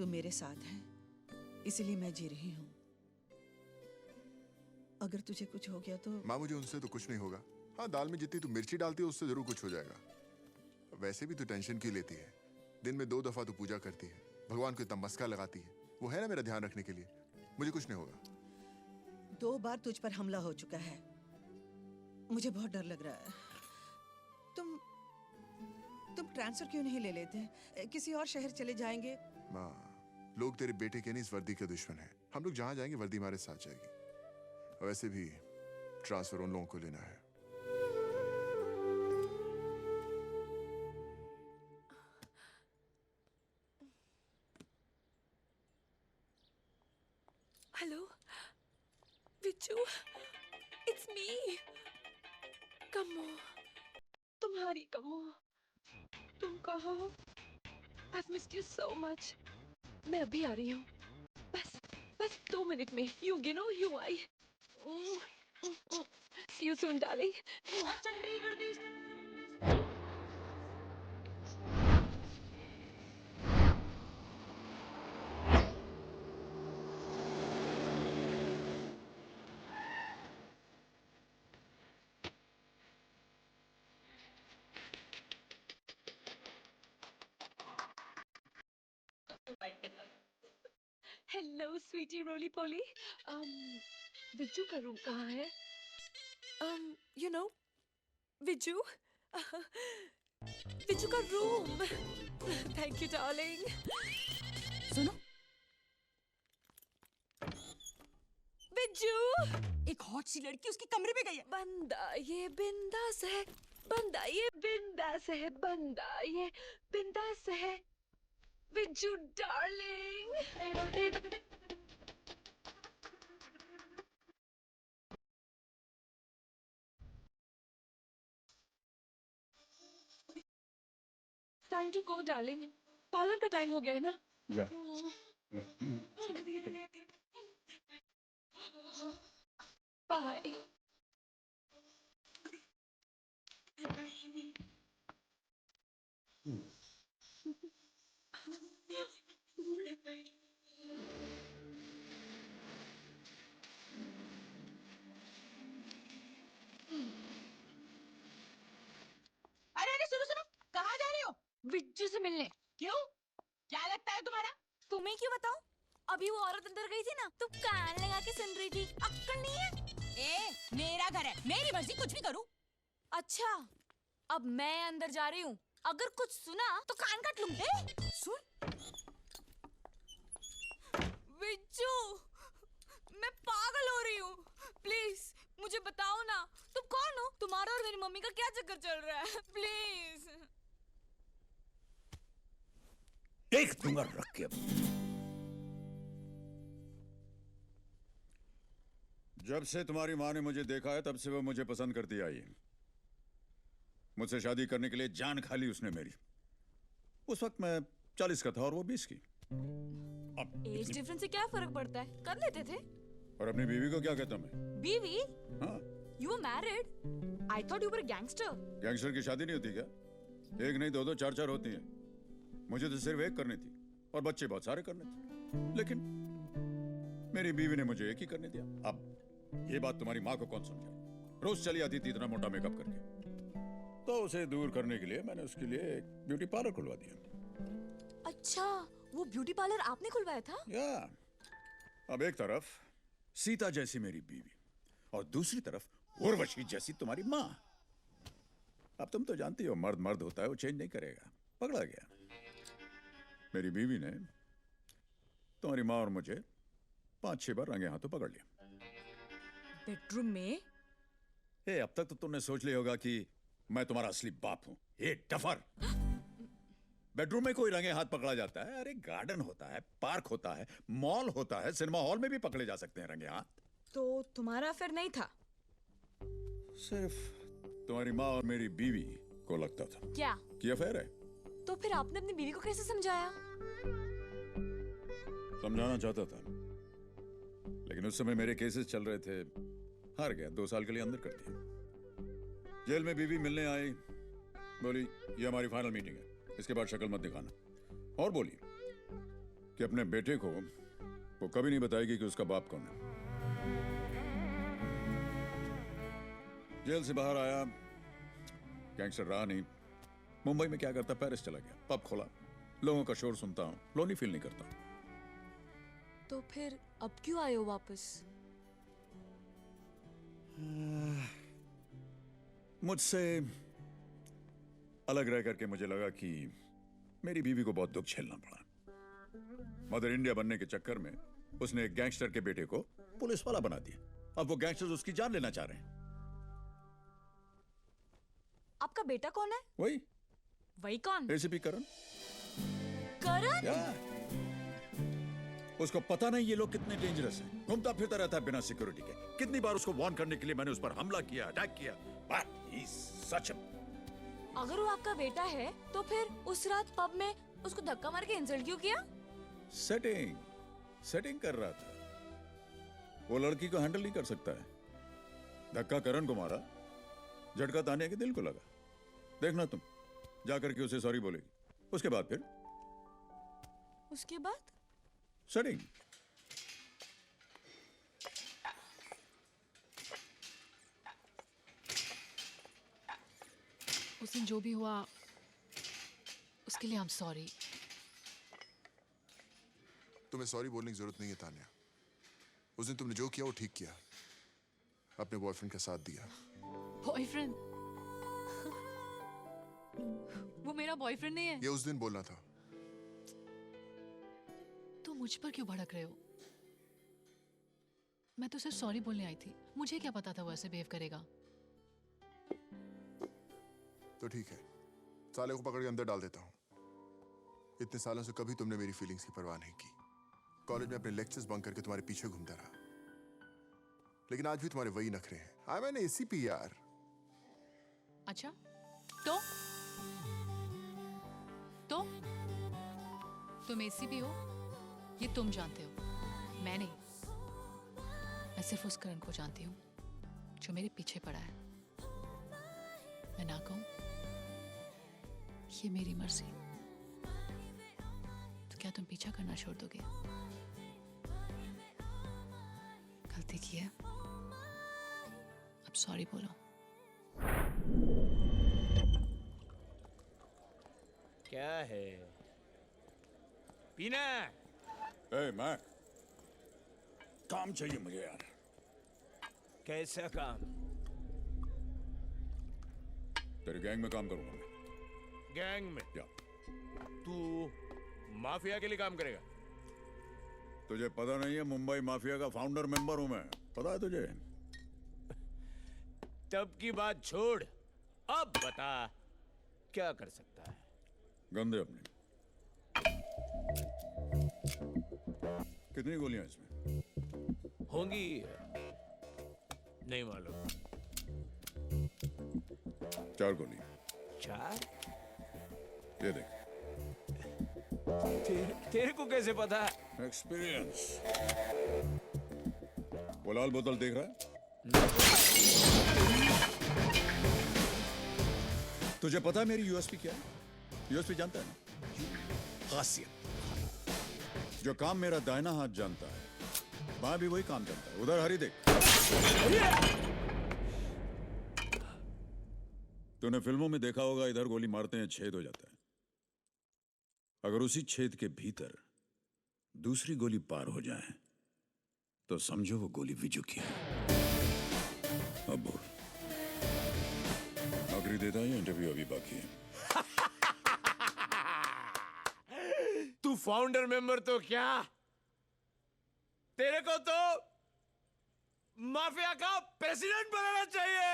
तू मेरे साथ है, इसलिए मैं जी रही हूँ। अगर तुझे कुछ हो गया तो? माँ, मुझे उनसे तो कुछ नहीं होगा। हाँ, दाल में जितनी तू मिर्ची डालती है उससे जरूर कुछ हो जाएगा। वैसे भी तू टेंशन क्यों लेती है? दिन में 2 दफा तू पूजा करती है, भगवान को इतना मस्का लगाती है, वो है ना मेरा ध्यान रखने के लिए। मुझे कुछ नहीं होगा। 2 बार तुझ पर हमला हो चुका है, मुझे बहुत डर लग रहा है। तुम ट्रांसफर क्यों नहीं ले लेते? किसी और शहर चले जाएंगे। माँ, लोग तेरे बेटे के नहीं इस वर्दी के दुश्मन हैं। हम लोग जहाँ जाएंगे वर्दी हमारे साथ जाएगी। वैसे भी ट्रांसफर उन लोगों को लेना है। हेलो विज्जू, इट्स मी कमो। तुम्हारी कमो, तुम कहाँ हो? I've missed you so much. मैं अभी आ रही हूँ, बस 2 मिनट में। you आई। See you soon, darling. Hello sweetie Roli Poli. Vijju का रूम कहाँ है? यू नो विज्जू, विज्जू का रूम। Thank you darling. सुनो, विज्जू, एक हॉट सी लड़की उसके कमरे में गई है। बंदा ये बिंदास है, बंदा ये बिंदास है, बंदा ये बिंदास है। Vijju darling. Time to go darling, parlour का टाइम हो गया है ना? बाय। अरे सुनो, कहाँ जा रही हो? विज्जू से मिलने। क्यों? क्या लगता है तुम्हारा? तुम्हें क्यों बताऊं? अभी वो औरत अंदर गई थी ना, तुम कान लगा के सुन रही थी। अक्कल नहीं है? मेरा घर है, मेरी मर्जी, कुछ भी करूं। अच्छा, अब मैं अंदर जा रही हूँ, अगर कुछ सुना तो कान काट लूंगी। सुन, विज्जू, मैं पागल हो रही हूँ। प्लीज मुझे बताओ ना, तुम कौन हो? तुम्हारा और मेरी मम्मी का क्या चक्कर चल रहा है? प्लीज। देख दूंगा रख के। जब से तुम्हारी माँ ने मुझे देखा है तब से वो मुझे पसंद करती आई है। मुझसे शादी करने के लिए जान खा ली उसने मेरी। उस वक्त मैं 40 का था और वो 20 की। अब एज डिफरेंस से क्या फर्क पड़ता है, कर लेते थे। और अपनी बीवी को क्या कहता मैं? बीवी? हाँ, You were married? I thought you were a gangster. Gangster की शादी नहीं होती क्या? एक नहीं, 2-2, 4-4 होती हैं। मुझे तो सिर्फ एक करनी थी और बच्चे बहुत सारे करने थे, लेकिन मेरी बीवी ने मुझे एक ही करने दिया। अब ये बात तुम्हारी माँ को कौन समझाए? रोज चली आती थी इतना मोटा मेकअप करके। तो उसे दूर करने के लिए मैंने उसके लिए एक ब्यूटी पार्लर खुलवा दिया। अच्छा, वो ब्यूटी पार्लर आपने खुलवाया था? या, अब एक तरफ सीता जैसी मेरी बीवी और दूसरी तरफ उर्वशी जैसी तुम्हारी माँ। अब तुम तो जानती हो, मर्द मर्द होता है, वो चेंज नहीं करेगा। पकड़ा गया। मेरी बीवी ने तुम्हारी माँ और मुझे 5-6 बार रंगे हाथों पकड़ लिया। बेडरूम में? अब तक तो तुमने सोच लिया होगा कि मैं तुम्हारा असली बाप हूं। डफर। बेडरूम में कोई रंगे हाथ पकड़ा जाता है? अरे गार्डन होता है, पार्क होता है, मॉल होता है, सिनेमा हॉल में भी पकड़े जा सकते हैं रंगे हाथ। तो तुम्हारा अफेयर नहीं था? सिर्फ तुम्हारी माँ और मेरी बीवी को लगता था क्या कि अफेयर है। तो फिर आपने अपनी बीवी को कैसे समझाया? समझाना चाहता था, लेकिन उस समय मेरे केसेस चल रहे थे। हार गया, 2 साल के लिए अंदर कर दिया। जेल में बीवी मिलने आई, बोली ये हमारी फाइनल मीटिंग है, इसके बाद शक्ल मत दिखाना। और बोली कि अपने बेटे को वो कभी नहीं बताएगी कि उसका बाप कौन है। जेल से बाहर आया, गैंगस्टर रहा नहीं। मुंबई में क्या करता, पेरिस चला गया, पब खोला, लोगों का शोर सुनता हूं, लोनी फील नहीं करता। तो फिर अब क्यों आए हो वापस? मुझसे अलग रह करके मुझे लगा कि मेरी बीवी को बहुत दुख झेलना पड़ा। मदर इंडिया बनने के चक्कर में उसने एक गैंगस्टर के बेटे को पुलिस वाला बना दिया। अब वो गैंगस्टर्स उसकी जान लेना चाह रहे हैं। आपका बेटा कौन है? वही कौन? एसीपी करण। करण? या उसको पता नहीं ये लोग कितने डेंजरस हैं। घूमता फिरता रहता है बिना सिक्योरिटी के। कितनी बार उसको वार्न करने के लिए मैंने उस पर हमला किया, अटैक किया। But he's such a... अगर वो आपका बेटा है तो फिर उस रात पब में उसको धक्का मार के इंसल्ट क्यों किया? सेटिंग कर रहा था। वो लड़की को हैंडल नहीं कर सकता है। धक्का करण को मारा, झटका तानिया के दिल को लगा। देखना तुम, जाकर के उसे सॉरी बोलेगी। उसके बाद फिर उसके बाद सेटिंग। उस दिन जो भी हुआ उसके लिए आई एम सॉरी। तुम्हें सॉरी बोलने की जरूरत नहीं है तान्या। उस दिन तुमने जो किया वो ठीक किया। अपने बॉयफ्रेंड का साथ दिया। बॉयफ्रेंड? वो मेरा बॉयफ्रेंड नहीं है। ये उस दिन बोलना था। तुम मुझ पर क्यों भड़क रहे हो? मैं तो सिर्फ सॉरी बोलने आई थी। मुझे क्या पता था वो ऐसे बिहेव करेगा। तो ठीक है, साले को पकड़ के अंदर डाल देता हूँ। इतने सालों से कभी तुमने मेरी फीलिंग्स की परवाह नहीं की। कॉलेज में अपने लेक्चर्स बंक करके तुम्हारे पीछे घूमता रहा, लेकिन आज भी तुम्हारे वही नखरे हैं। आई एम एन एसीपी यार। अच्छा तो तुम एसीपी हो ये तुम जानते हो, मैं नहीं। मैं सिर्फ उस करण को जानती हूँ जो मेरे पीछे पड़ा है। मैं ना कहूं ये मेरी मर्जी, तो क्या तुम पीछा करना छोड़ दोगे? गलती की है, अब सॉरी बोलो। क्या है? पीना? मैं काम चाहिए मुझे यार। कैसा काम? तेरे गैंग में काम करूंगा मैं। गैंग में? या तू माफिया के लिए काम करेगा? तुझे पता नहीं है, मुंबई माफिया का फाउंडर मेंबर हूं मैं। पता है तुझे? तब की बात छोड़, अब बता क्या कर सकता है? गंदे अपने। कितनी गोलियां इसमें? होंगी नहीं मालूम। 4 गोली। 4? ये देख। तेरे को कैसे पता? एक्सपीरियंस। वो लाल बोतल देख रहा है? तुझे पता है मेरी यूएसपी क्या है? यूएसपी जानता है ना? खासियत। जो काम मेरा दाहिना हाथ जानता है, बाएं भी वही काम जानता है। उधर हरी देख। तूने फिल्मों में देखा होगा, इधर गोली मारते हैं छेद हो जाता है। अगर उसी छेद के भीतर दूसरी गोली पार हो जाए तो समझो वो गोली विजू की है। अब बोल, नौकरी देता है या इंटरव्यू अभी बाकी है? तू फाउंडर मेंबर तो क्या, तेरे को तो माफिया का प्रेसिडेंट बनाना चाहिए।